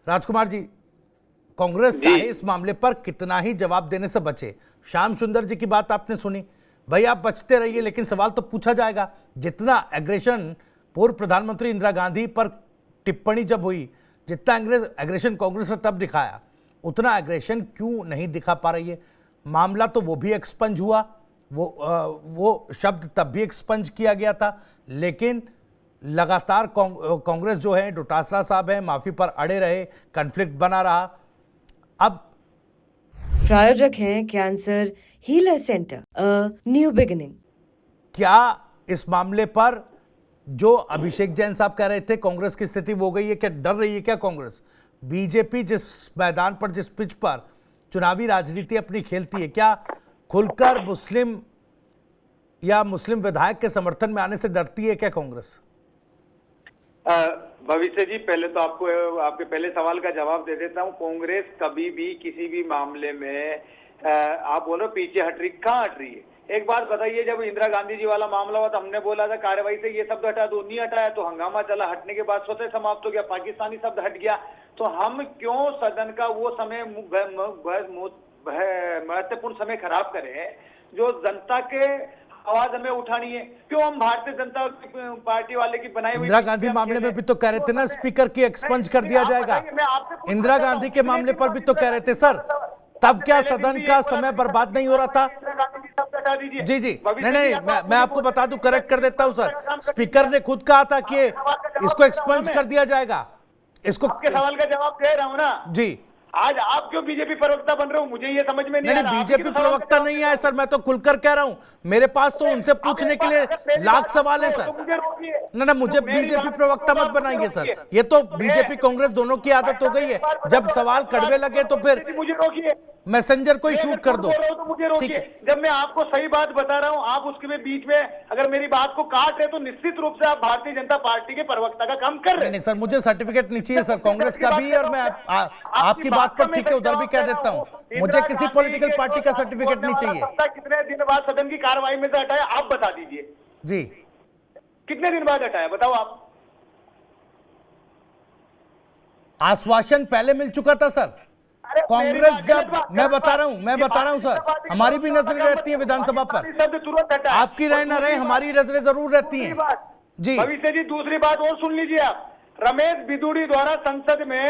राजकुमार जी, कांग्रेस चाहे इस मामले पर कितना ही जवाब देने से बचे, श्याम सुंदर जी की बात आपने सुनी, भाई आप बचते रहिए लेकिन सवाल तो पूछा जाएगा। जितना एग्रेशन पूर्व प्रधानमंत्री इंदिरा गांधी पर टिप्पणी जब हुई, जितना एग्रेशन कांग्रेस ने तब दिखाया, उतना एग्रेशन क्यों नहीं दिखा पा रही है? मामला तो वो भी एक्सपंज हुआ, वो शब्द तब भी एक्सपंज किया गया था, लेकिन लगातार कांग्रेस जो है, डोटासरा साहब है, माफी पर अड़े रहे, कन्फ्लिक्ट बना रहा। अब प्रायोजक हैं cancer healer centre, a new beginning. क्या इस मामले पर जो अभिषेक जैन साहब कह रहे थे कांग्रेस की स्थिति वो गई है, क्या डर रही है क्या कांग्रेस? बीजेपी जिस मैदान पर, जिस पिच पर चुनावी राजनीति अपनी खेलती है, क्या खुलकर मुस्लिम या मुस्लिम विधायक के समर्थन में आने से डरती है क्या कांग्रेस? भविष्य जी, पहले तो आपको आपके पहले सवाल का जवाब दे देता हूं। कांग्रेस कभी भी किसी भी मामले में आप बोलो पीछे हट रही, कहाँ हट रही है? एक बात बताइए, जब इंदिरा गांधी जी वाला मामला हुआ तो हमने बोला था कार्रवाई से ये शब्द हटा दो, नहीं हटाया तो हंगामा चला, हटने के बाद स्वतः समाप्त हो गया, पाकिस्तानी शब्द हट गया। तो हम क्यों सदन का वो समय महत्वपूर्ण समय खराब करें जो जनता के आवाज हमें उठानी है? क्यों हम भारतीय जनता पार्टी वाले की बनाई हुई? इंदिरा गांधी मामले में भी तो कह रहे थे ना स्पीकर की एक्सपंज कर दिया जाएगा। इंदिरा गांधी के मामले पर भी तो कह रहे थे सर, तब क्या सदन का समय बर्बाद नहीं हो रहा था? जी जी, नहीं, मैं आपको बता दूं, करेक्ट कर देता हूं सर, स्पीकर ने खुद कहा था कि इसको एक्सपंज कर दिया जाएगा। इसको आपके सवाल का जवाब दे रहा हूं ना जी। आज आप क्यों बीजेपी प्रवक्ता बन रहे हो, मुझे ये समझ में नहीं आ रहा। बीजेपी प्रवक्ता नहीं है सर, मैं तो खुलकर कह रहा हूं, मेरे पास तो उनसे पूछने के लिए लाख सवाल है सर। ना मुझे बीजेपी प्रवक्ता मत बनाइए सर, ये तो बीजेपी कांग्रेस दोनों की आदत हो गई है, जब सवाल कड़वे लगे तो फिर मुझे रोकिए, मैसेंजर को ही शूट कर दो। तो मुझे रोकिए, जब मैं आपको सही बात बता रहा हूं आप उसके बीच में अगर मेरी बात को काट रहे तो निश्चित रूप से आप भारतीय जनता पार्टी के प्रवक्ता का काम कर रहे हैं। नहीं सर, मुझे सर्टिफिकेट नहीं चाहिए सर कांग्रेस का भी, और मैं आपकी बात पर ठीक है उधर भी कह देता हूं, मुझे किसी पॉलिटिकल पार्टी का सर्टिफिकेट नहीं चाहिए। कितने दिन बाद सदन की कार्रवाई में से हटाया आप बता दीजिए जी, कितने दिन बाद हटाया बताओ आप? आश्वासन पहले मिल चुका था सर। कांग्रेस जब मैं बता रहा हूं सर, हमारी भी नजरें रहती है विधानसभा पर, आपकी रहे ना रहे हमारी नजरें जरूर रहती हैं जी। भविष्य जी, दूसरी बात और सुन लीजिए आप, रमेश बिदुड़ी द्वारा संसद में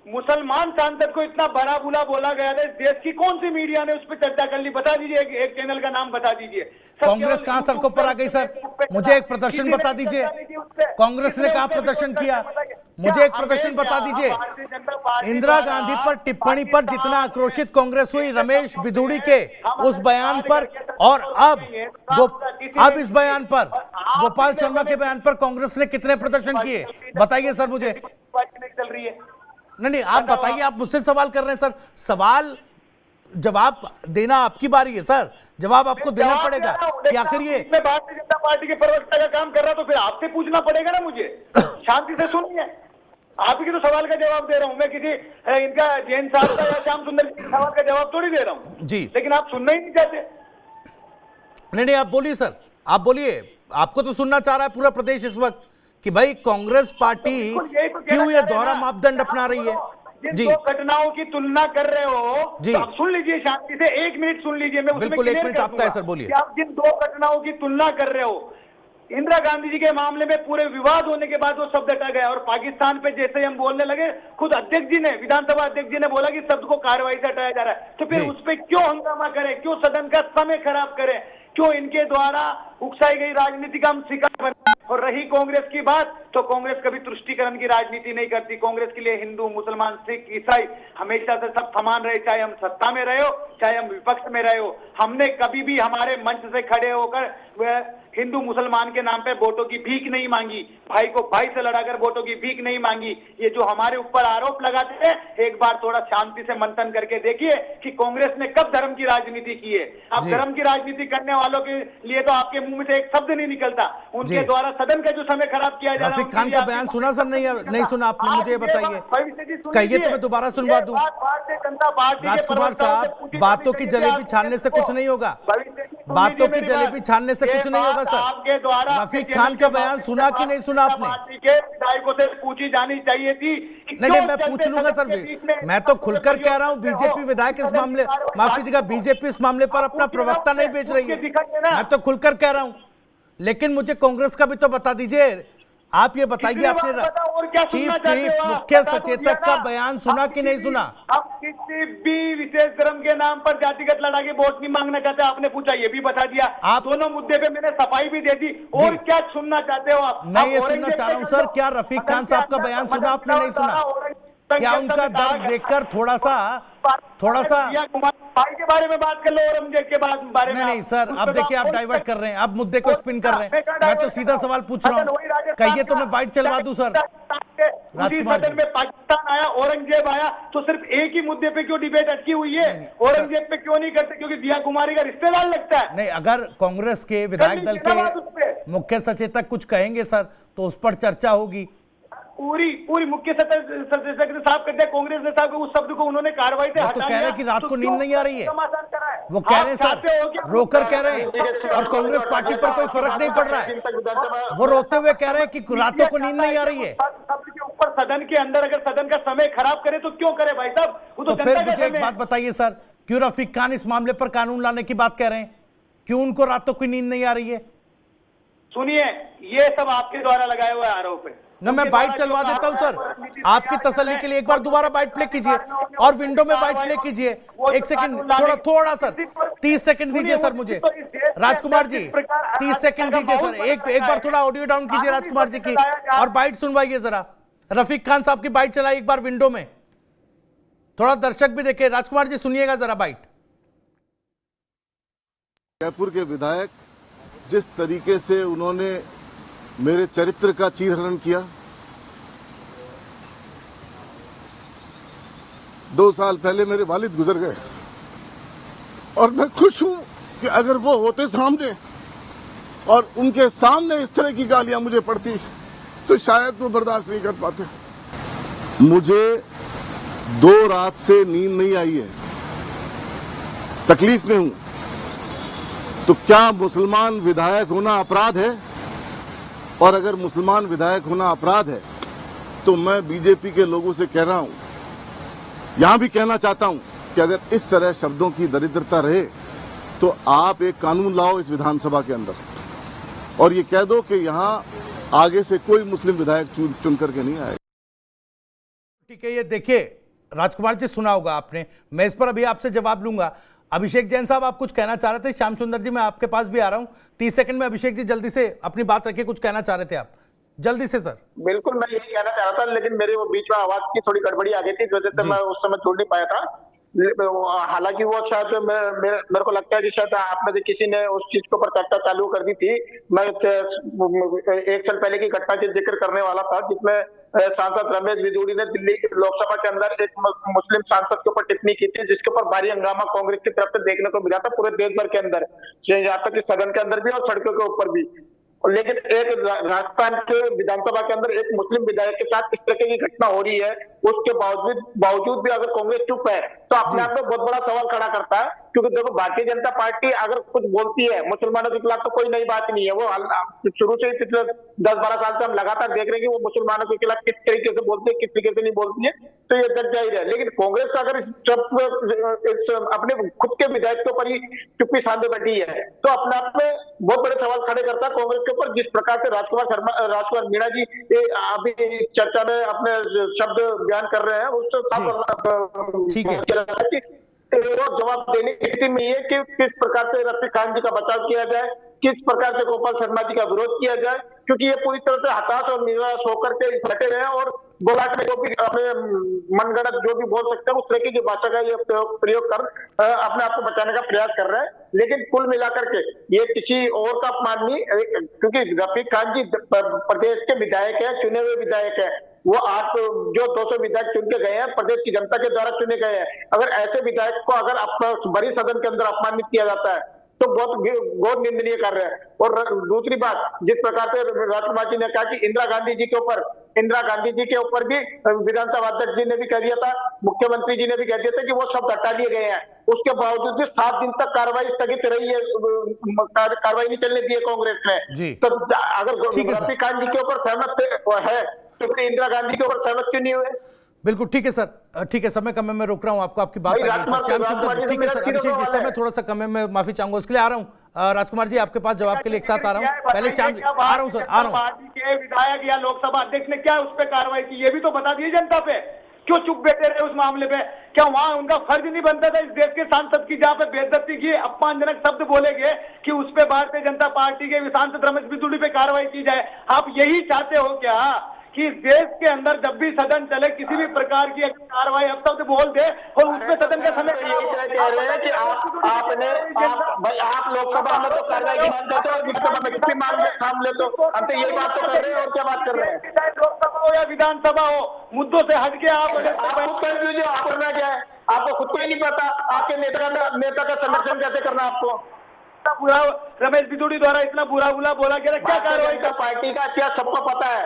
मुसलमान सांसद को इतना बड़ा बुला बोला गया था, इस देश की कौन सी मीडिया ने उस पर चर्चा कर ली? बता दीजिए, एक चैनल का नाम बता दीजिए। कांग्रेस कहां सड़कों पर आ गई सर? मुझे एक प्रदर्शन बता दीजिए, कांग्रेस ने कहां प्रदर्शन किया? मुझे एक प्रदर्शन बता दीजिए। इंदिरा गांधी पर टिप्पणी पर जितना आक्रोशित कांग्रेस हुई रमेश बिधूड़ी के उस बयान पर, और अब इस बयान पर, गोपाल शर्मा के बयान पर कांग्रेस ने कितने प्रदर्शन किए बताइए सर मुझे। चल रही है नहीं, आप बताइए, आप मुझसे सवाल कर रहे हैं सर, सवाल जवाब देना आपकी बारी है सर, जवाब आपको देना पड़ेगा कि आखिर ये मैं भारतीय जनता पार्टी के प्रवक्ता का काम कर रहा तो फिर आपसे पूछना पड़ेगा ना मुझे। शांति से सुनिए, आप ही के तो सवाल का जवाब दे रहा हूं मैं, किसी इनका जैन साहब का या श्याम सुंदर के सवाल का जवाब थोड़ी दे रहा हूं जी, लेकिन आप सुनना ही नहीं चाहते। नहीं, आप बोलिए सर, आप बोलिए, आपको तो सुनना चाह रहा है पूरा प्रदेश इस वक्त कि भाई कांग्रेस पार्टी क्यों ये दोहरा मापदंड अपना रही है। जी, दो घटनाओं की तुलना कर रहे हो जी, तो आप सुन लीजिए शांति से, एक मिनट सुन लीजिए, मैं बिल्कुल एक मिनट आपका है सर, बोलिए। आप जिन दो घटनाओं की तुलना कर रहे हो, इंदिरा गांधी जी के मामले में पूरे विवाद होने के बाद वो शब्द हटा गया, और पाकिस्तान पे जैसे ही हम बोलने लगे, खुद अध्यक्ष जी ने, विधानसभा अध्यक्ष जी ने बोला कि शब्द को कार्रवाई से हटाया जा रहा है, तो फिर उस पर क्यों हंगामा करें, क्यों सदन का समय खराब करें, क्यों इनके द्वारा उकसाई गई राजनीति का हम शिकार बने? और रही कांग्रेस की बात, तो कांग्रेस कभी तुष्टीकरण की राजनीति नहीं करती। कांग्रेस के लिए हिंदू, मुसलमान, सिख, ईसाई हमेशा से सब समान रहे, चाहे हम सत्ता में रहे हो चाहे हम विपक्ष में रहे हो। हमने कभी भी हमारे मंच से खड़े होकर हिंदू मुसलमान के नाम पे वोटों की भीख नहीं मांगी, भाई को भाई से लड़ाकर वोटों की भीख नहीं मांगी। ये जो हमारे ऊपर आरोप लगाते हैं, एक बार थोड़ा शांति से मंथन करके देखिए कि कांग्रेस ने कब धर्म की राजनीति की है। अब धर्म की राजनीति करने वालों के लिए तो आपके मुंह में से एक शब्द नहीं निकलता, उनके द्वारा सदन का जो समय खराब किया जा रहा है। रफीक खान का बयान सुना सर? नहीं सुना आपने? मुझे बताइए, कहिए तो मैं दोबारा सुनवा दूं। भारतीय जनता पार्टी राजकुमार साहब, बातों की जलेबी छानने से कुछ नहीं होगा, बातों की जलेबी छानने से कुछ नहीं होगा सर। आपके द्वारा रफीक खान का बयान सुना कि नहीं सुना आपने? पार्टी के विधायकों से पूछी जानी चाहिए थी कि नहीं क्यों मैं चलते पूछ लूंगा सर, सदन के बीच में मैं तो खुलकर प्रयोग कह रहा हूं करते हो। बीजेपी विधायक इस सदन की मामले, कार्यवाही माफ कीजिएगा, बीजेपी इस मामले पर अपना प्रवक्ता नहीं बेच रही है, मैं तो खुलकर कह रहा हूं। लेकिन मुझे कांग्रेस का भी तो बता दीजिए। आप ये बताइए, आपने चीफ व्हिप मुख्य सचेतक का बयान सुना कि नहीं सुना? आप किसी भी विशेष धर्म के नाम पर जातिगत लड़ाई के वोट नहीं मांगना चाहते, आपने पूछा, ये भी बता दिया। आप दोनों मुद्दे पे मैंने सफाई भी दे दी। और क्या सुनना चाहते हो आप? मैं ये सुनना चाह रहा हूं सर, क्या रफीक खान साहब का बयान सुना आपने? नहीं सुना? क्या उनका दर्द देखकर थोड़ा सा भाई के बारे में बात कर लो, औरंगजेब के बारे में? नहीं सर, अब देखिए आप डाइवर्ट कर रहे हैं, अब मुद्दे को स्पिन कर रहे हैं। मैं तो सीधा सवाल पूछ रहा हूँ, कहिए तो मैं बाइट चलवा दूं सर। राजकुमार सदन में पाकिस्तान आया, औरंगजेब आया, तो सिर्फ एक ही मुद्दे पे क्यों डिबेट अटकी हुई है? औरंगजेब पे क्यों नहीं करते? क्योंकि दिया कुमारी का रिश्तेदार लगता है। नहीं, अगर कांग्रेस के विधायक दल के मुख्य सचेतक कुछ कहेंगे सर तो उस पर चर्चा होगी। पूरी मुख्य सचेतक ने साफ कर दिया, कांग्रेस ने साफ, उस शब्द को उन्होंने कार्रवाई से हटा दिया। तो कह रहे हैं कि रात को नींद नहीं आ रही है, समाधान करा है। वो कह रहे हैं सर, रोकर कह रहे हैं, और कांग्रेस पार्टी पर कोई फर्क नहीं पड़ रहा है। वो रोते हुए कह रहे हैं कि रातों को नींद नहीं आ रही है। शब्द के ऊपर सदन के अंदर अगर सदन का समय खराब करे तो क्यों करे भाई साहब? वो तो फिर मुझे एक बात बताइए सर, क्यों रफीक खान इस मामले पर कानून लाने की बात कह रहे हैं? क्यों उनको रातों की नींद नहीं आ रही है? सुनिए, ये सब आपके द्वारा लगाए हुए आरोप है ना। मैं बाइट चलवा देता हूं सर, आपकी तसल्ली के लिए एक बार दोबारा बाइट प्ले कीजिए और विंडो में बाइट प्ले कीजिए। एक सेकंड, थोड़ा सर 30 सेकंड दीजिए सर मुझे। राजकुमार जी 30 सेकंड दीजिए सर, एक बार थोड़ा ऑडियो डाउन कीजिए राजकुमार जी की और बाइट सुनवाइए जरा। रफीक खान साहब की बाइट चलाइए एक बार विंडो में, थोड़ा दर्शक भी देखे। राजकुमार जी सुनिएगा जरा बाइट। जयपुर के विधायक जिस तरीके से उन्होंने मेरे चरित्र का चीरहरण किया, 2 साल पहले मेरे वालिद गुजर गए और मैं खुश हूं कि अगर वो होते सामने और उनके सामने इस तरह की गालियां मुझे पड़ती तो शायद वो बर्दाश्त नहीं कर पाते। मुझे 2 रात से नींद नहीं आई है, तकलीफ में हूं। तो क्या मुसलमान विधायक होना अपराध है? और अगर मुसलमान विधायक होना अपराध है तो मैं बीजेपी के लोगों से कह रहा हूं, यहां भी कहना चाहता हूं कि अगर इस तरह शब्दों की दरिद्रता रहे तो आप एक कानून लाओ इस विधानसभा के अंदर और ये कह दो कि यहां आगे से कोई मुस्लिम विधायक चुन करके नहीं आएगा। ठीक है, ये देखिए राजकुमार जी, सुना होगा आपने, मैं इस पर अभी आपसे जवाब लूंगा। अभिषेक जैन साहब आप कुछ कहना चाह रहे थे? श्याम सुंदर जी मैं आपके पास भी आ रहा हूं, 30 सेकंड में अभिषेक जी जल्दी से अपनी बात रखिए, कुछ कहना चाह रहे थे आप जल्दी से सर। बिल्कुल, मैं यही कहना चाह रहा था, लेकिन मेरे वो बीच में आवाज की थोड़ी गड़बड़ी आ गई थी, वजह से मैं उस समय छोड़ नहीं पाया था। हालांकि वो शायद मेरे को लगता है कि शायद आप में से किसी ने उस चीज के ऊपर चर्चा चालू कर दी थी। मैं 1 साल पहले की घटना का जिक्र करने वाला था, जिसमें सांसद रमेश बिजूड़ी ने दिल्ली लोकसभा के अंदर एक मुस्लिम सांसद के ऊपर टिप्पणी की थी, जिसके ऊपर भारी हंगामा कांग्रेस की तरफ से देखने को मिला था पूरे देश भर के अंदर, यहाँ तक कि सदन के अंदर भी और सड़कों के ऊपर भी। लेकिन एक राजस्थान के विधानसभा के अंदर एक मुस्लिम विधायक के साथ इस तरह की घटना हो रही है, उसके बावजूद भी अगर कांग्रेस चुप है तो अपने आप में बहुत बड़ा सवाल खड़ा करता है। क्योंकि देखो, भारतीय जनता पार्टी अगर कुछ बोलती है मुसलमानों के खिलाफ तो कोई नई बात नहीं है। वो शुरू से ही पिछले 10-12 साल से हम लगातार देख रहे हैं कि वो मुसलमानों के खिलाफ किस तरीके से बोलती है, किस तरीके से नहीं बोलती है, तो ये जग जाहिर है। लेकिन कांग्रेस अगर अपने खुद के विधायक के ऊपर ही चुप्पी साधे बैठी है तो अपने आप में बहुत बड़े सवाल खड़े करता है कांग्रेस के ऊपर। जिस प्रकार से राजकुमार मीणा जी अभी चर्चा में अपने शब्द बयान कर रहे हैं, उससे जवाब देने की स्थिति में ये कि किस प्रकार से रफीक खान जी का बचाव किया जाए, किस प्रकार से गोपाल शर्मा जी का विरोध किया जाए, क्योंकि ये पूरी तरह से हताश और निराश होकर के बैठे रहे और बोलाट में जो भी अपने मनगढ़ंत जो भी बोल सकते हैं उस तरीके की भाषा का ये प्रयोग कर अपने आप को बचाने का प्रयास कर रहे हैं। लेकिन कुल मिलाकर के ये किसी और का अपमान नहीं, क्योंकि रफीक खान जी प्रदेश के विधायक है, चुने हुए विधायक है। वो 8 जो 200 विधायक चुन के गए हैं, प्रदेश की जनता के द्वारा चुने गए हैं। अगर ऐसे विधायक को अगर बड़ी सदन के अंदर अपमानित किया जाता है तो बहुत घोर निंदनीय कर रहे हैं। और दूसरी बात, जिस प्रकार से राजकुमार जी ने कहा कि इंदिरा गांधी जी के ऊपर भी विधानसभा अध्यक्ष जी ने भी कह दिया था, मुख्यमंत्री जी ने भी कह दिया था कि वो सब हटा लिए गए हैं, उसके बावजूद भी 7 दिन तक कार्रवाई स्थगित रही है, कार्रवाई नहीं चलने दी है कांग्रेस जी। ने। तो अगर ठीक है सर। रफीकांत जी के ऊपर सहमत है तो फिर इंदिरा गांधी के ऊपर सहमत क्यों नहीं हुए? बिल्कुल ठीक है सर, ठीक है, समय कम है, मैं रोक रहा हूं आपको, आपकी बात भाई, आ गई सर। राजकुमार श्याम जी, सुंदर जी, राजकुमार जी, ठीक है सर, मेरा अभिषेक जी वाला समय है। थोड़ा सा कम है, मैं माफी चाहूंगा, उसके लिए आ रहा हूं। राजकुमार जी आपके पास जवाब के लिए एक साथ आ रहा हूं। पहले श्याम जी, आ रहा हूं सर, आ रहा हूं। पार्टी के विधायक या लोकसभा अध्यक्ष ने क्या उस पर कार्रवाई की, ये भी तो बता दिए जनता पे। क्यों चुप बैठे रहे उस मामले पे? क्या वहां उनका फर्ज नहीं बनता था इस देश के सांसद की, जहां पे बेइज्जती की, अपमानजनक शब्द बोले गए, कि उस पे भारतीय जनता पार्टी के सांसद रमेश बिदुड़ी पे कार्रवाई की जाए? आप यही चाहते हो क्या कि देश के अंदर जब भी सदन चले किसी भी प्रकार की कार्रवाई अपशब्द बोल दे और उसमें सदन का समय यही कह रहे हैं कि आप लोकसभा में तो कार्रवाई की मांग करते हो और विधानसभा में कितनी मांग लेते हो? हम तो यही बात तो कर रहे हैं, और क्या बात कर रहे हैं? चाहे लोकसभा हो या विधानसभा हो, मुद्दों से हटके आप आप खुद कर दीजिए, आप करना क्या है? आपको खुद को ही नहीं पता आपके नेता का संरक्षण कैसे करना आपको? बुरा रमेश बिदुड़ी द्वारा इतना बुरा बोला गया, क्या कार्रवाई भारतीय जनता पार्टी का इतिहास सबको पता है,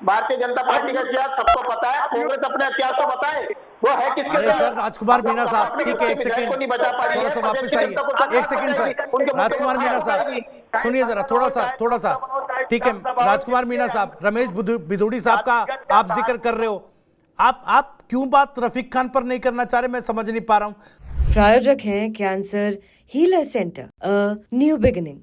भारतीय जनता पार्टी का इतिहास सबको पता है। कांग्रेस अपने इतिहास को बताए, वो है किसके? अरे सर, राजकुमार मीणा साहब, ठीक है, एक सेकंड, थोड़ा सा वापस आइए, एक सेकंड सर। राजकुमार मीणा साहब सुनिए जरा, थोड़ा सा, ठीक है। राजकुमार मीणा साहब, रमेश बिदुड़ी साहब का आप जिक्र कर रहे हो, आप क्यों बात रफीक खान पर नहीं करना चाह रहे, मैं समझ नहीं पा रहा हूं। प्रायोजक हैं cancer healer centre, a new beginning.